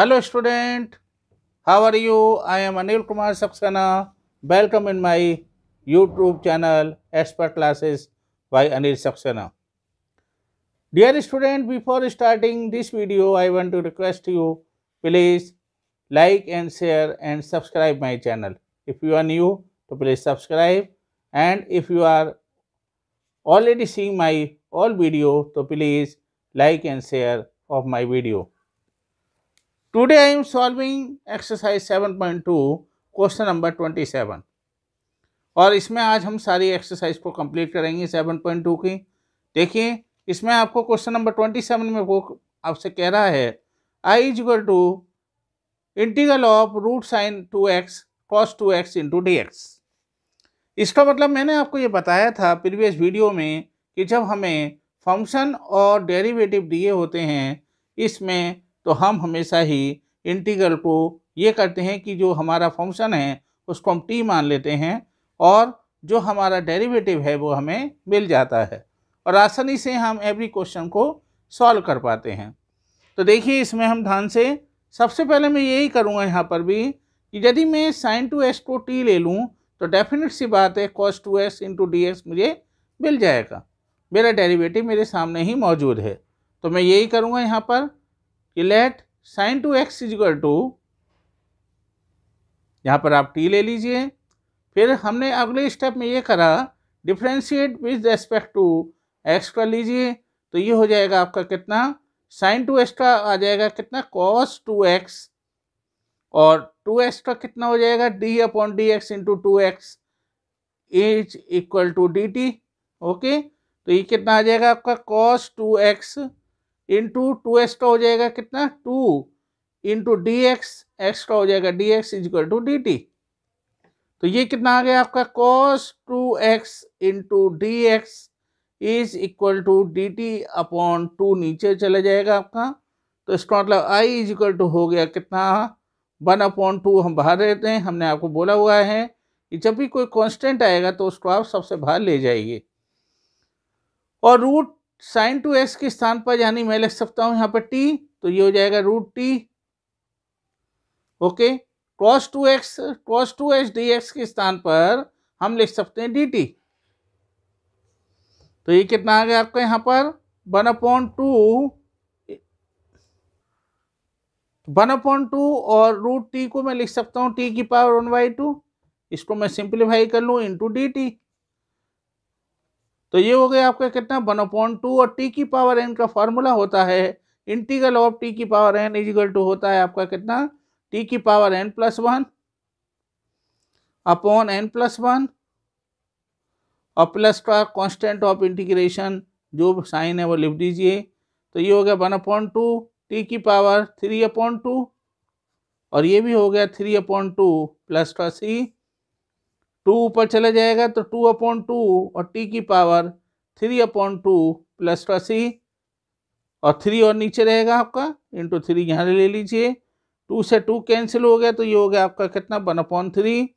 Hello student, how are you? I am Anil Kumar Saxena. Welcome in my YouTube channel Expert Classes by Anil Saxena. Dear student, before starting this video, I want to request you please like and share and subscribe my channel. If you are new, so please subscribe, and if you are already seeing my all video, so please like and share of my video. Today I am solving exercise 7.2 question number 27 और इसमें आज हम सारी exercise को complete करेंगे 7.2 की। देखिए इसमें आपको क्वेश्चन नंबर 27 में वो आपसे कह रहा है I is equal to integral of root sine 2x cos 2x into D x. इसका मतलब मैंने आपको ये बताया था प्रीवियस वीडियो में कि जब हमें फंक्शन और डेरिवेटिव दिए होते हैं इसमें तो हम हमेशा ही इंटीग्रल को ये करते हैं कि जो हमारा फंक्शन है उसको हम t मान लेते हैं और जो हमारा डेरिवेटिव है वो हमें मिल जाता है और आसानी से हम एवरी क्वेश्चन को सॉल्व कर पाते हैं। तो देखिए इसमें हम ध्यान से सबसे पहले मैं यही करूँगा यहाँ पर भी कि यदि मैं साइन 2x को t ले लूँ तो डेफिनेट सी बात है cos 2x into D x मुझे मिल जाएगा, मेरा डेरिवेटिव मेरे सामने ही मौजूद है। तो मैं यही करूँगा यहाँ पर कि let sine 2x is equal to, यहाँ पर आप t ले लीजिए। फिर हमने अगले स्टेप में ये करा differentiate with respect to x कर लीजिए, तो ये हो जाएगा आपका कितना साइन 2x का आ जाएगा कितना cos 2x और 2x का कितना हो जाएगा d upon D X into 2x is equal to D T. Okay, तो ये कितना आ जाएगा आपका cos 2x इंटू 2x का हो जाएगा कितना 2 इंटू डी एक्स का हो जाएगा D X is equal to D T. तो ये कितना आ गया आपका cos 2x into D X is equal to D T upon 2 नीचे चला जाएगा आपका। तो इसका मतलब i इज इक्वल टू हो गया कितना 1/2 हम बाहर रहते हैं। हमने आपको बोला हुआ है कि जब भी कोई कांस्टेंट आएगा तो उसको आप सबसे बाहर ले जाइए और रूट साइन 2x के स्थान पर यानी मैं लिख सकता हूँ यहाँ पर t, तो ये हो जाएगा root T. Okay, cos 2x dx के स्थान पर हम लिख सकते हैं dt। तो ये कितना आ गया आपका यहाँ पर 1/2 और रूट टी को मैं लिख सकता हूँ t की पावर 1/2, इसको मैं सिंप्लीफाई कर लूँ इंटू डी टी। तो ये हो गया आपका कितना 1/2 और t की पावर n का फॉर्मूला होता है इंटीग्रल ऑफ t की power n is equal to होता है आपका कितना t की पावर n+1 अपॉन n+1 और प्लस का कांस्टेंट ऑफ इंटीग्रेशन जो साइन है वो लिख दीजिए। तो ये हो गया 1/2 t की पावर 3/2 और ये भी हो गया 3/2 प्लस का c, 2 ऊपर चला जाएगा तो 2/2 और t की पावर 3/2 प्लस का c और 3 और नीचे रहेगा आपका इंटू 3 यहाँ ले लीजिए। 2 से 2 कैंसिल हो गया तो ये हो गया आपका कितना 1/3।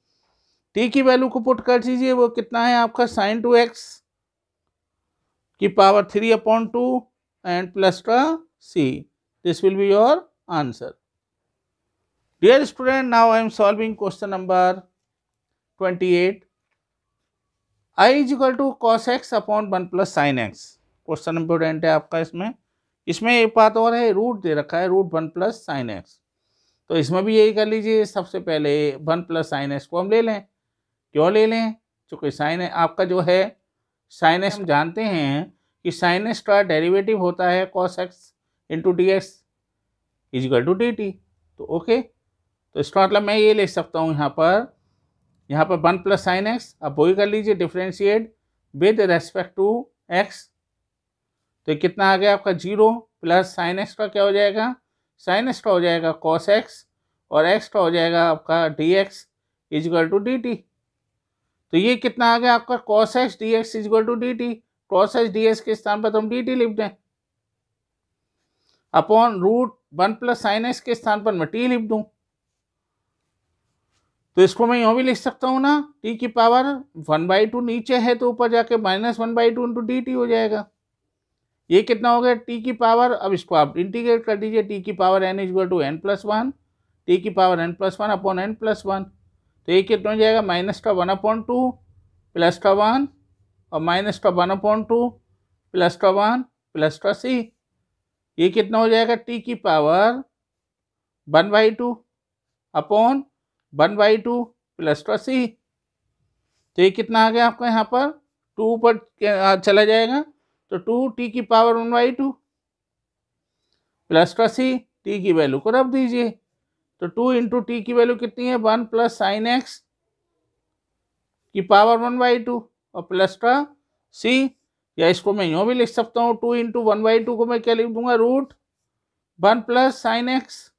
t की वैल्यू को पुट कर दीजिए, वो कितना है आपका साइन 2x की पावर 3/2 एंड प्लस का c। This will be your answer. Dear student, now I am solving question number 28 i is equal to cos X upon 1 plus sine X. Question important है आपका। इसमें एक बात और है, root दे रखा है रूट 1 प्लस साइन एक्स, तो इसमें भी यही कर लीजिए। सबसे पहले 1 प्लस साइन एक्स को हम ले लें। क्यों ले लें? चूँकि साइन आपका जो है साइन एक्स हम जानते हैं कि साइन एक्स का डेरिवेटिव होता है cos x into D X is equal to D T. तो ओके, तो इसका मतलब मैं ये लिख सकता हूँ यहाँ पर 1 प्लस साइन एक्स, अब वही कर लीजिए differentiate with respect to X. तो कितना आ गया आपका 0 प्लस साइन एक्स का क्या हो जाएगा, साइन एक्स का हो जाएगा कॉस एक्स और एक्स का हो जाएगा आपका D X is equal to D T. तो ये कितना आ गया आपका cos X D X is equal to D T. Cos X D X के स्थान पर तो हम डी टी लिख दें upon root 1 plus sine X के स्थान पर मैं टी लिख दूँ। तो इसको मैं यूँ भी लिख सकता हूँ ना, t की पावर 1/2 नीचे है तो ऊपर जाके -1/2 इंटू डी टी हो जाएगा। ये कितना हो गया टी की पावर, अब इसको आप इंटीग्रेट कर दीजिए, टी की power n equal to n plus one, t की power n plus one upon n plus one. तो ये कितना हो जाएगा माइनस का 1/2 प्लस का 1 और माइनस का 1/2 प्लस का 1 प्लस का c। ये कितना हो जाएगा टी की पावर 1/2 अपॉन 1/2 प्लस का c। तो ये कितना आ गया आपका यहाँ पर 2 पर चला जाएगा, तो 2 टी की पावर 1/2 प्लस का c, टी की वैल्यू को रख दीजिए। तो 2 इंटू टी की वैल्यू कितनी है 1 प्लस साइन एक्स की पावर 1/2 और प्लस का c, या इसको मैं यूँ भी लिख सकता हूँ 2 इंटू 1/2 को मैं क्या लिख दूंगा root 1 plus sine X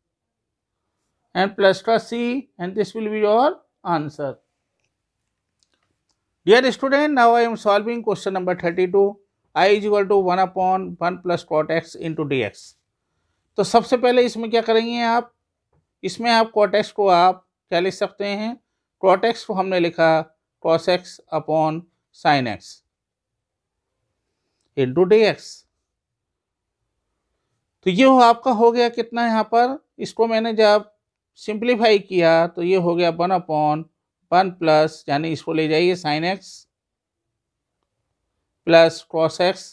and plus का c, and this will be your answer. Dear student, now I am solving question number 32. I is equal to 1 upon 1 plus cot x into dx. तो सबसे पहले इसमें क्या करेंगे आप, इसमें आप cot x को आप क्या लिख सकते हैं, cot x को हमने लिखा cos x upon sin x into dx। तो ये आपका हो गया कितना यहाँ पर, इसको मैंने जब सिंप्लीफाई किया तो ये हो गया 1 अपॉन 1 प्लस, यानी इसको ले जाइए sign X plus cos X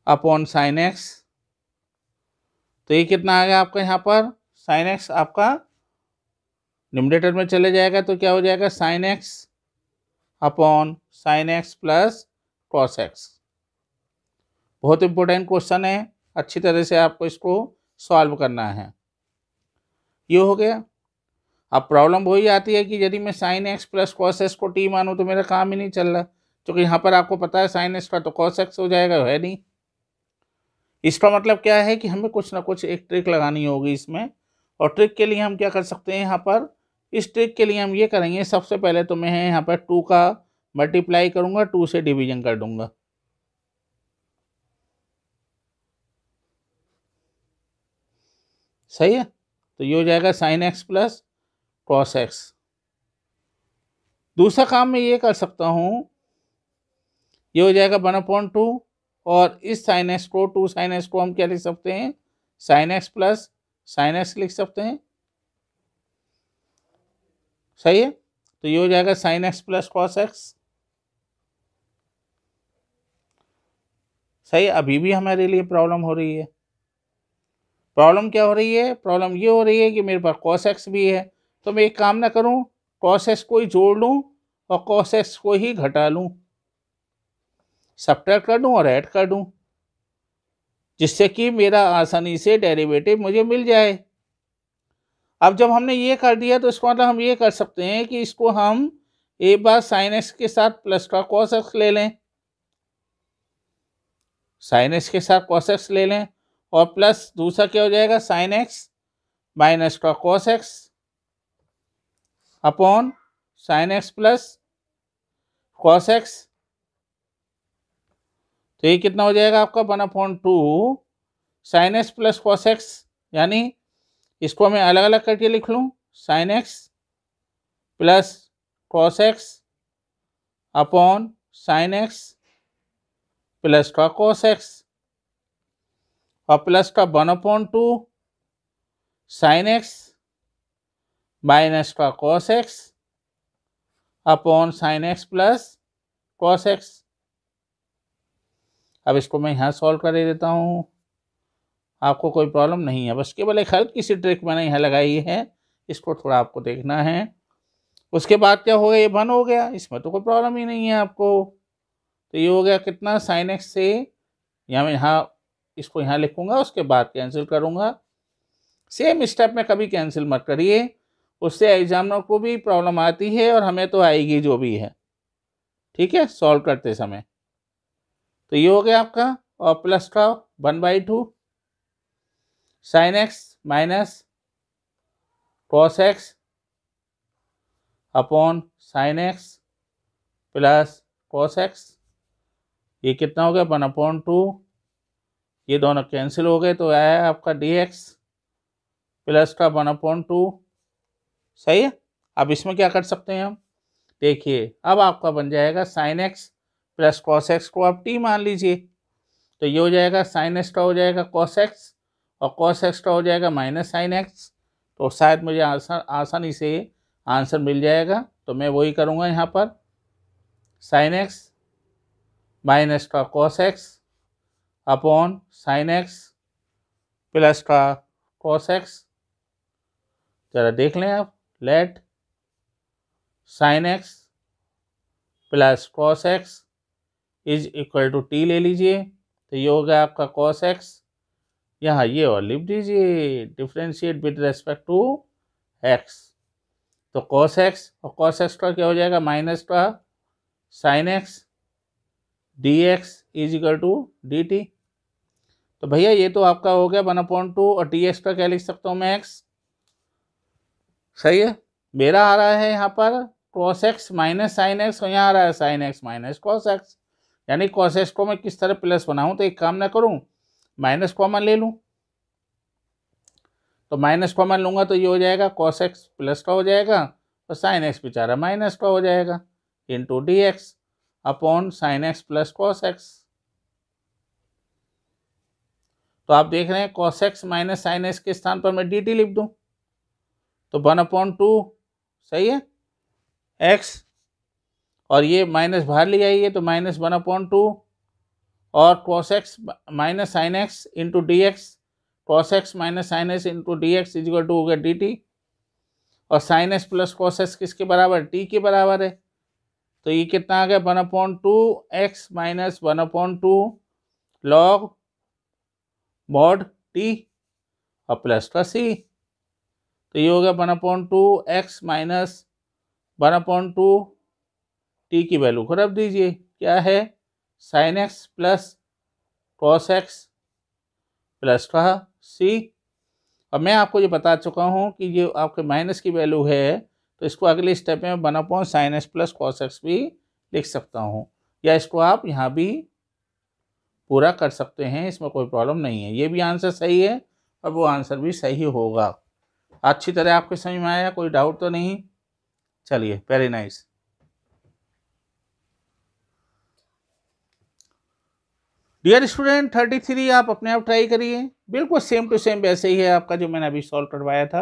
upon sine x. तो ये कितना आ गया आपका यहाँ पर, साइन एक्स आपका न्यूमरेटर में चले जाएगा तो क्या हो जाएगा sign X upon sine X plus cos x. बहुत इंपॉर्टेंट क्वेश्चन है, अच्छी तरह से आपको इसको सॉल्व करना है। ये हो गया। अब प्रॉब्लम वही आती है कि यदि मैं sign X plus cos x को टी मानूँ तो मेरा काम ही नहीं चल रहा, क्योंकि यहाँ पर आपको पता है साइन एक्स का तो कॉस एक्स हो जाएगा, है नहीं। इसका मतलब क्या है कि हमें कुछ ना कुछ एक ट्रिक लगानी होगी इसमें, और ट्रिक के लिए हम क्या कर सकते हैं यहाँ पर, इस ट्रिक के लिए हम ये करेंगे, सबसे पहले तो मैं यहाँ पर 2 का मल्टीप्लाई करूँगा, 2 से डिवीजन कर दूंगा। सही है, तो ये हो जाएगा sign X plus cos x. दूसरा काम मैं ये कर सकता हूँ, ये हो जाएगा 1/2, और इस साइन एक्स को 2 साइन एक्स को हम क्या लिख सकते हैं sign X plus sine x लिख सकते हैं। सही है, तो ये हो जाएगा sign X plus cos X. सही है, अभी भी हमारे लिए प्रॉब्लम हो रही है। प्रॉब्लम क्या हो रही है, प्रॉब्लम ये हो रही है कि मेरे पास कॉस एक्स भी है, तो मैं एक काम ना करूं, कॉस एक्स को ही जोड़ लूं और कॉस एक्स को ही घटा लूं, सब्ट्रैक्ट कर दूं और ऐड कर दूं, जिससे कि मेरा आसानी से डेरिवेटिव मुझे मिल जाए। अब जब हमने ये कर दिया तो इसका मतलब हम ये कर सकते हैं कि इसको हम एक बार साइन एक्स के साथ प्लस का कॉस एक्स ले लें, साइन एक्स के साथ कॉस एक्स ले लें, और प्लस दूसरा क्या हो जाएगा साइन एक्स माइनस का cos X upon sine X plus cos x. तो ये कितना हो जाएगा आपका 1/2 sign X plus cos x, यानी इसको मैं अलग अलग करके लिख लूँ, sign X plus cos X upon sine X plus का कॉस एक्स, और प्लस का 1/2 साइन एक्स माइनस का cos X upon sine X plus cos x. अब इसको मैं यहाँ सॉल्व कर देता हूँ, आपको कोई प्रॉब्लम नहीं है, बस केवल एक हल्की सी ट्रिक मैंने यहाँ लगाई है, इसको थोड़ा आपको देखना है। उसके बाद क्या हो गया, ये 1 हो गया, इसमें तो कोई प्रॉब्लम ही नहीं है आपको। तो ये हो गया कितना साइन एक्स से, यहाँ मैं इसको यहाँ लिखूँगा, उसके बाद कैंसिल करूँगा। सेम स्टेप में कभी कैंसिल मत करिए, उससे एग्जामिनर को भी प्रॉब्लम आती है और हमें तो आएगी जो भी है, ठीक है, सॉल्व करते समय। तो ये हो गया आपका, और प्लस का 1/2 sign X minus cos X upon sine X plus cos x. ये कितना हो गया 1/2, ये दोनों कैंसिल हो गए, तो आया आपका dx प्लस का 1/2। सही है, अब इसमें क्या कर सकते हैं हम, देखिए अब आपका बन जाएगा sign X plus cos x को आप t मान लीजिए, तो ये हो जाएगा साइन एक्स्ट्रा हो जाएगा कॉस एक्स और कॉस एक्स्ट्रा हो जाएगा माइनस साइन एक्स। तो शायद मुझे आसानी से आंसर मिल जाएगा। तो मैं वही करूँगा यहाँ पर, साइन एक्स माइनस का cos X upon sine X plus का कॉस एक्स। जरा देख लें आप, let sine X plus cos X is equal to T ले लीजिए। तो ये हो गया आपका कॉस एक्स, यहाँ ये और लिख दीजिए differentiate with respect to X. तो कॉस एक्स और कॉस एक्स का क्या हो जाएगा, माइनस का sine X D X is equal to D T. तो भैया ये तो आपका हो गया 1/2 और डी एक्स का क्या लिख सकता हूँ मैं, एक्स। सही है। मेरा आ रहा है यहाँ पर cos X minus sine x और यहाँ आ रहा है sign X minus cos x. यानी कॉस एक्स को मैं किस तरह प्लस बनाऊँ, तो एक काम ना करूँ, माइनस कॉमन ले लूँ। तो माइनस कॉमन लूँगा तो ये हो जाएगा कॉस एक्स प्लस का हो जाएगा और साइन एक्स बेचारा माइनस का हो जाएगा into D x upon sine X plus cos x. तो आप देख रहे हैं cos X minus sine X के स्थान पर मैं डी टी लिख दूँ तो 1/2, सही है, एक्स और ये माइनस बाहर ले आइए तो माइनस 1/2 और cos X minus sine x into D X, cos X minus sine x into D x is equal to हो गया डी टी। और sine X plus cos X किसके बराबर, टी के बराबर है। तो ये कितना आ गया 1/2 x minus 1/2 log mod T और प्लस का सी। तो ये हो गया 1/2 एक्स माइनस 1/2 टी की वैल्यू को रख दीजिए, क्या है sign X plus cos x plus का सी। और मैं आपको ये बता चुका हूँ कि ये आपके माइनस की वैल्यू है तो इसको अगले स्टेप में 1/sin x plus cos x भी लिख सकता हूँ, या इसको आप यहाँ भी पूरा कर सकते हैं, इसमें कोई प्रॉब्लम नहीं है। ये भी आंसर सही है और वो आंसर भी सही होगा। अच्छी तरह आपको समझ में आया, कोई डाउट तो नहीं। चलिए, वेरी नाइस। डियर स्टूडेंट 33 आप अपने आप ट्राई करिए, बिल्कुल सेम टू सेम वैसे ही है आपका जो मैंने अभी सॉल्व करवाया था,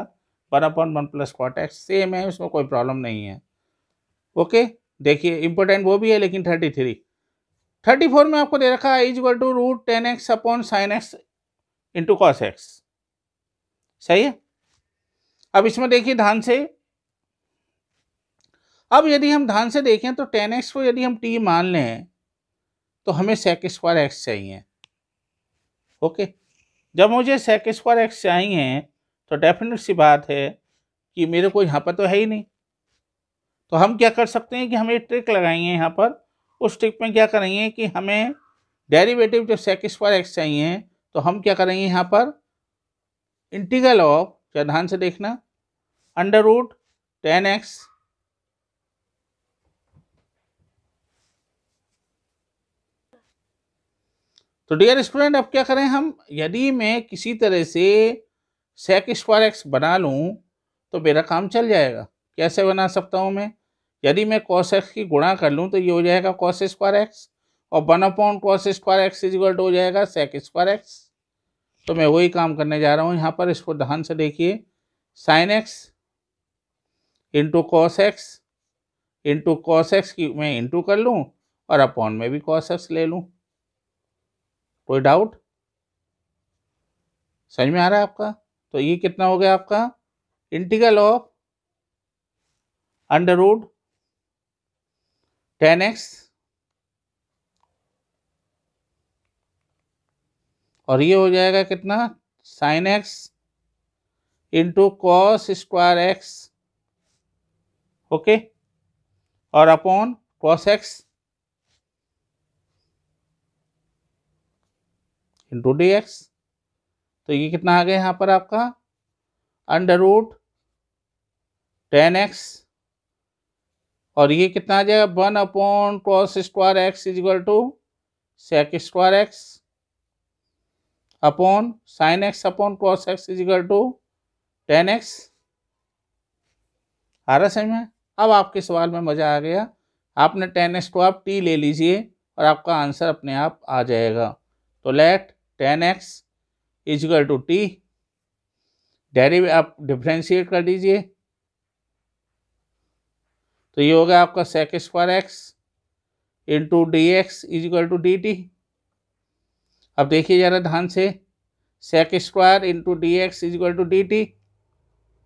1/1 प्लस कॉट एक्स सेम है, उसमें कोई प्रॉब्लम नहीं है। ओके, देखिए इंपॉर्टेंट वो भी है लेकिन 34 में आपको दे रखा है is equal to √10x upon sine x into cos X. सही है। अब इसमें देखिए ध्यान से, अब यदि हम ध्यान से देखें तो 10x को यदि हम t मान लें तो हमें सेक स्क्वायर एक्स चाहिए। ओके, जब मुझे सेक स्क्वायर एक्स चाहिए तो डेफिनेट सी बात है कि मेरे को यहाँ पर तो है ही नहीं। तो हम क्या कर सकते हैं कि हमें ट्रिक लगाएंगे यहाँ पर। उस ट्रिक में क्या करेंगे कि हमें डेरिवेटिव जब सेक स्क्वायर एक्स चाहिए तो हम क्या करेंगे यहाँ पर इंटीग्रल ऑफ, क्या ध्यान से देखना, √10x तो डियर स्टूडेंट अब क्या करें हम, यदि मैं किसी तरह से सेक स्क्वायर एक्स बना लूँ तो मेरा काम चल जाएगा। कैसे बना सकता हूँ मैं, यदि मैं कॉस एक्स की गुणा कर लूँ तो ये हो जाएगा कॉस स्क्वायर एक्स और 1/cos square X equal to हो जाएगा सेक स्क्वायर एक्स। तो मैं वही काम करने जा रहा हूँ यहाँ पर, इसको ध्यान से देखिए, sine x into cos x into cos x की मैं इंटू कर लूँ और अपॉन में भी कॉस एक्स ले लूँ। कोई डाउट, समझ में आ रहा है आपका। तो ये कितना हो गया आपका इंटीग्रल ऑफ √10x और ये हो जाएगा कितना sine x into cos square x, okay, और upon cos x into D x. तो ये कितना आ गया यहाँ पर आपका √10x और ये कितना आ जाएगा 1/cos square X equal to sec square x upon sine X upon cos X equal to 10x। आ रहा समझ में। अब आपके सवाल में मज़ा आ गया, आपने 10x को आप t ले लीजिए और आपका आंसर अपने आप आ जाएगा। तो let tan x is equal to t, derive आप डिफ्रेंशिएट कर दीजिए, तो ये होगा आपका sec square x into D x is equal to D t. अब देखिए ज़रा ध्यान से, sec square into D x is equal to D T,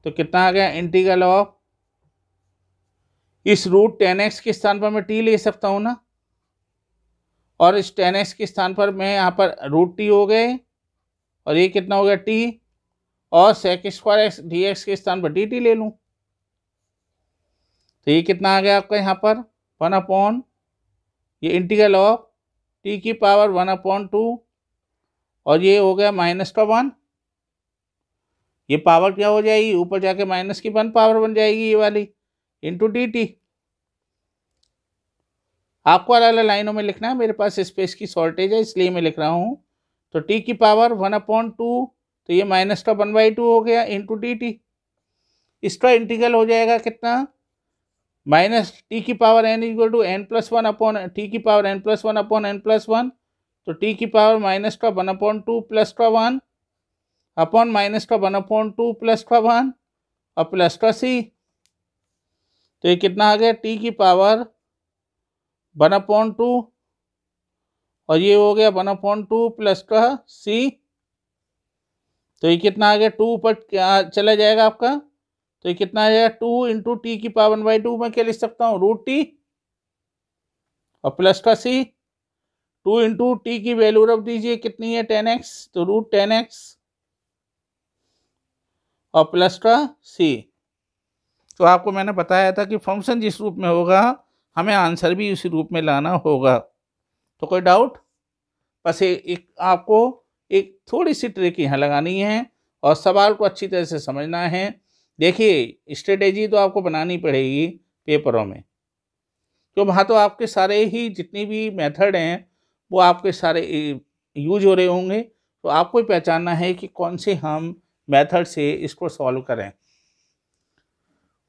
तो कितना आ गया इंटीग्रल ऑफ, इस रूट टेन एक्स के स्थान पर मैं टी ले सकता हूँ ना, और इस टेन एक्स के स्थान पर मैं यहाँ पर रूट टी हो गए, और ये कितना हो गया टी, और sec square X D X के स्थान पर डी टी ले लूँ, तो ये कितना आ गया आपका यहाँ पर 1/, ये इंटीग्रल ऑफ टी की पावर 1/2, और ये हो गया -1, ये पावर क्या हो जाएगी ऊपर जाके माइनस की 1 पावर बन जाएगी ये वाली, इंटू डी टी। आपको अलग अलग लाइनों में लिखना है, मेरे पास स्पेस की शॉर्टेज है इसलिए मैं लिख रहा हूँ। तो टी की पावर 1/2, तो ये -1/2 हो गया इंटू डी टी। इसका इंटीग्रल हो जाएगा कितना, माइनस टी की power n equal to n+1 upon T की पावर n+1 अपॉन n+1, तो टी की पावर -1/2 +1 अपॉन -1/2 +1 और प्लस का सी, तो ये कितना आ गया टी की पावर 1/2 और ये हो गया 1/2 प्लस का सी, तो ये कितना आ गया 2 ऊपर क्या चला जाएगा आपका, तो ये कितना आ जाएगा 2 इंटू टी की पावर 1/2 में क्या लिख सकता हूँ रूट टी, और प्लस का सी, 2 इंटू टी की वैल्यू रख दीजिए कितनी है 10x, तो रूट 10x और प्लस का सी। तो आपको मैंने बताया था कि फंक्शन जिस रूप में होगा हमें आंसर भी उसी रूप में लाना होगा। तो कोई डाउट, बस एक आपको एक थोड़ी सी ट्रिक यहाँ लगानी है और सवाल को अच्छी तरह से समझना है। देखिए स्ट्रेटेजी तो आपको बनानी पड़ेगी पेपरों में, तो वहाँ तो आपके सारे ही जितनी भी मेथड हैं वो आपके सारे यूज हो रहे होंगे, तो आपको ही पहचानना है कि कौन से हम मेथड से इसको सॉल्व करें।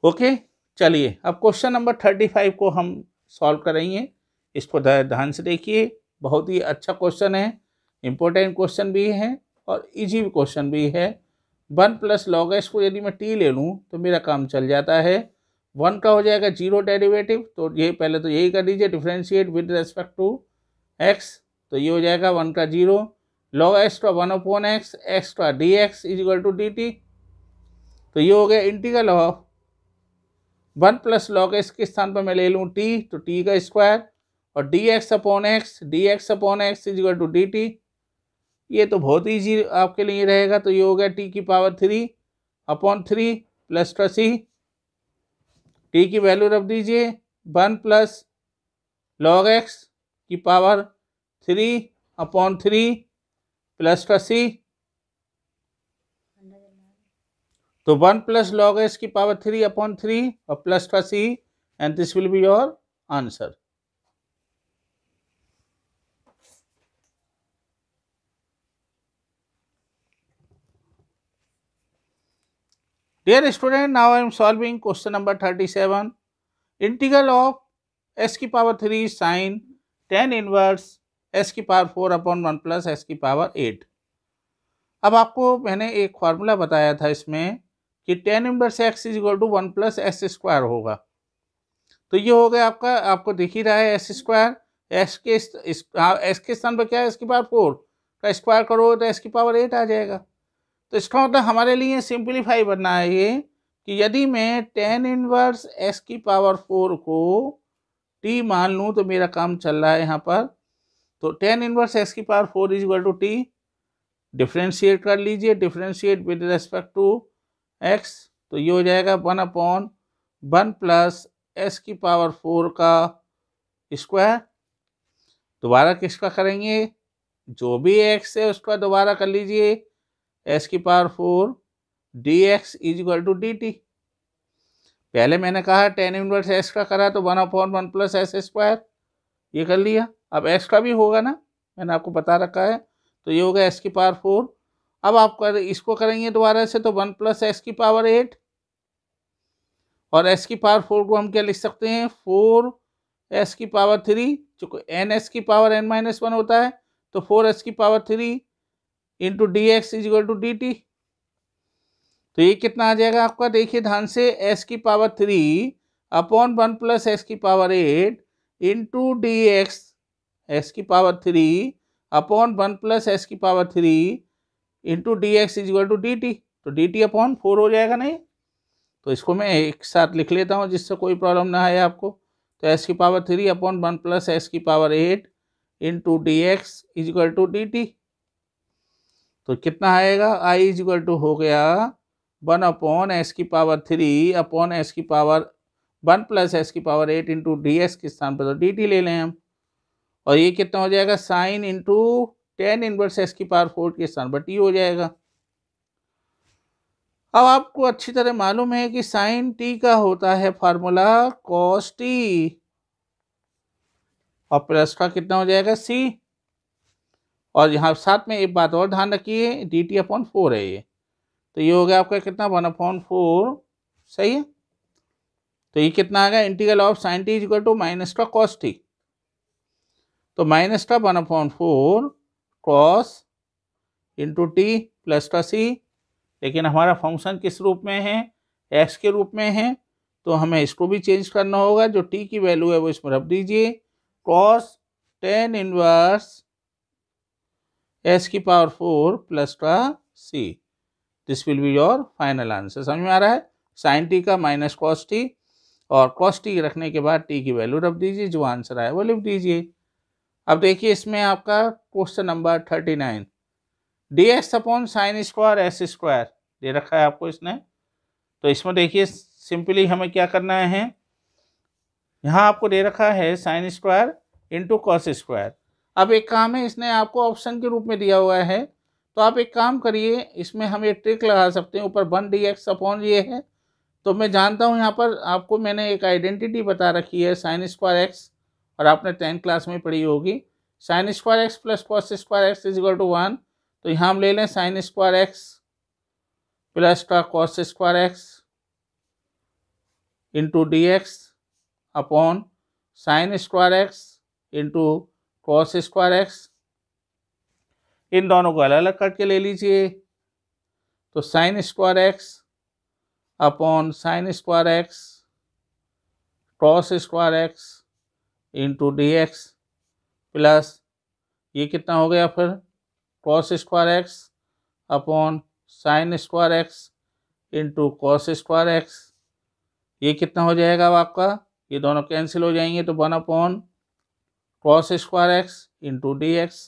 ओके, चलिए अब क्वेश्चन नंबर 35 को हम सॉल्व करेंगे। इसको ध्यान से देखिए, बहुत ही अच्छा क्वेश्चन है, इम्पोर्टेंट क्वेश्चन भी है और इजी क्वेश्चन भी है। 1 + log s को यदि मैं t ले लूँ तो मेरा काम चल जाता है। 1 का हो जाएगा 0 डेरिवेटिव, तो ये पहले तो यही कर लीजिए differentiate with respect to x, तो ये हो जाएगा 1 का 0, log s का 1/x, x का dx इजिकल टू dt, तो ये हो गया इंटीग्रल ऑफ 1 + log s के स्थान पर मैं ले लूँ t, तो t का स्क्वायर और dx/x इजिकल टू dt, ये तो बहुत ईजी आपके लिए रहेगा। तो ये हो गया t की पावर 3/3 प्लस का सी, टी की वैल्यू रख दीजिए 1 + log x की पावर 3/3 प्लस का सी, तो 1 + log s की पावर 3/3 और प्लस का c, and this will be your answer. Dear student, now I am solving question number 37. Integral of s की power 3 sin tan inverse s की power 4/1 plus s की power 8। अब आपको मैंने एक फार्मूला बताया था इसमें कि tan inverse x is equal to 1 + s² होगा। तो ये हो गया आपका, आपको दिख ही रहा है s², s के स्थान पर क्या है, s की पावर 4 का स्क्वायर करो तो s की पावर 8 आ जाएगा। तो इसका मतलब हमारे लिए सिंप्लीफाई बनना है ये कि यदि मैं tan इनवर्स s की पावर 4 को t मान लूँ तो मेरा काम चल रहा है यहाँ पर। तो tan इनवर्स s की power 4 is equal to t, differentiate कर लीजिए, differentiate with respect to x, तो ये हो जाएगा 1/1 प्लस s की पावर 4 का स्क्वायर। दोबारा किसका करेंगे, जो भी x है उसका दोबारा कर लीजिए, s की power 4 dx is equal to dt। पहले मैंने कहा tan इनवर्स s का करा तो 1/1 प्लस s², ये कर लिया। अब x का भी होगा ना, मैंने आपको बता रखा है, तो ये होगा s की पावर 4। अब आप इसको करेंगे दोबारा से तो 1 + s की पावर 8, और s की पावर 4 को हम क्या लिख सकते हैं 4 s की पावर 3, जो n s की पावर n-1 होता है तो 4s³ into D X is equal to D T. तो ये कितना आ जाएगा आपका, देखिए ध्यान से, s³ upon 1 plus s⁸ into D X s³ upon 1 plus s³ into D X is equal to D T. तो डी टी अपॉन 4 हो जाएगा नहीं। तो इसको मैं एक साथ लिख लेता हूँ जिससे कोई प्रॉब्लम ना आए आपको। तो s³ upon 1 plus s⁸ into D X is equal to D T. तो कितना आएगा, आई इज इक्वल टू हो गया 1 upon s⁻³ upon s⁻1 plus s⁸ into D X के स्थान पर तो डी टी ले लें हम। और ये कितना हो जाएगा, sine into tan inverse s⁴ के स्थान पर टी हो जाएगा। अब आपको अच्छी तरह मालूम है कि साइन टी का होता है फार्मूला कॉस टी, और प्लस का कितना हो जाएगा सी। और यहाँ साथ में एक बात और ध्यान रखिए, डी टी अपॉन 4 है ये, तो ये हो गया आपका कितना 1/4, सही है। तो ये कितना आ गया, integral of sine T is equal to minus का कॉस टी। तो माइनस का 1/4 कॉस इंटू टी प्लस का सी। लेकिन हमारा फंक्शन किस रूप में है, एक्स के रूप में है, तो हमें इसको भी चेंज करना होगा। जो टी की वैल्यू है वो इसमें रख दीजिए, cos tan inverse s⁴ plus का c. This will be your final answer. समझ में आ रहा है, साइन टी का माइनस कॉस टी, और कॉस टी रखने के बाद टी की वैल्यू रख दीजिए, जो आंसर आया वो लिख दीजिए। अब देखिए इसमें आपका question number 39, D x upon sine square s² दे रखा है आपको इसने। तो इसमें देखिए सिंपली हमें क्या करना है, यहाँ आपको दे रखा है sine square into cos square. अब एक काम है, इसने आपको ऑप्शन के रूप में दिया हुआ है, तो आप एक काम करिए, इसमें हम एक ट्रिक लगा सकते हैं। ऊपर 1 अपॉन ये है, तो मैं जानता हूँ यहाँ पर आपको मैंने एक आइडेंटिटी बता रखी है साइन स्क्वायर एक्स, और आपने 10th क्लास में पढ़ी होगी, sine square x plus cos square x is equal to 1। तो यहाँ हम ले लें साइन स्क्वायर एक्स प्लस का cos square x into D x upon sine square x into cos square x. इन दोनों को अलग अलग करके ले लीजिए। तो sine square x upon sine square x cos square x into D x plus ये कितना हो गया फिर cos square x upon sine square x into cos square x. ये कितना हो जाएगा अब आपका, ये दोनों कैंसिल हो जाएंगे, तो 1 upon cos square x into D X.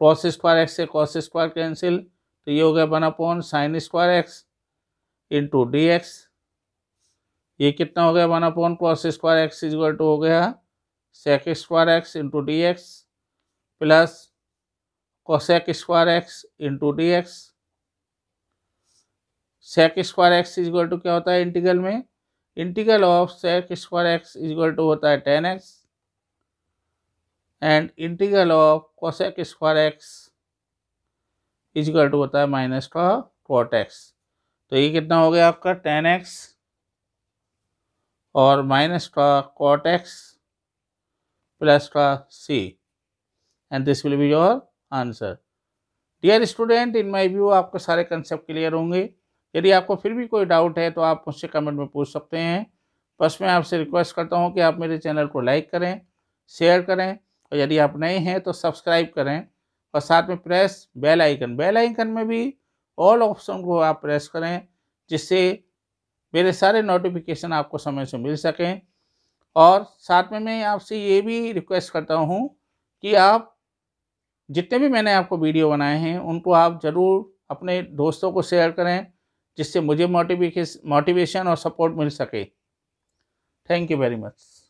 Cos square X से कॉस स्क्वायर कैंसिल, तो ये हो गया 1 upon sine square x into D X. ये कितना हो गया 1 upon cos square x is equal to हो गया sec square x into D x plus cosec square x into D X. Sec square x is equal to क्या होता है integral में, integral of sec square x is equal to होता है 10x, and integral of cosec square x is equal to होता है minus का cot x. तो ये कितना हो गया आपका 10x और माइनस का कॉट एक्स प्लस का c, and this will be your answer. Dear student, in my view आपको सारे कंसेप्ट क्लियर होंगे। यदि आपको फिर भी कोई डाउट है तो आप मुझसे कमेंट में पूछ सकते हैं। बस मैं आपसे रिक्वेस्ट करता हूं कि आप मेरे चैनल को लाइक करें, शेयर करें, और यदि आप नए हैं तो सब्सक्राइब करें, और साथ में प्रेस बेल आइकन में भी ऑल ऑप्शन को आप प्रेस करें, जिससे मेरे सारे नोटिफिकेशन आपको समय से मिल सकें। और साथ में मैं आपसे ये भी रिक्वेस्ट करता हूं कि आप जितने भी मैंने आपको वीडियो बनाए हैं उनको आप ज़रूर अपने दोस्तों को शेयर करें, जिससे मुझे मोटिवेशन और सपोर्ट मिल सके। Thank you very much.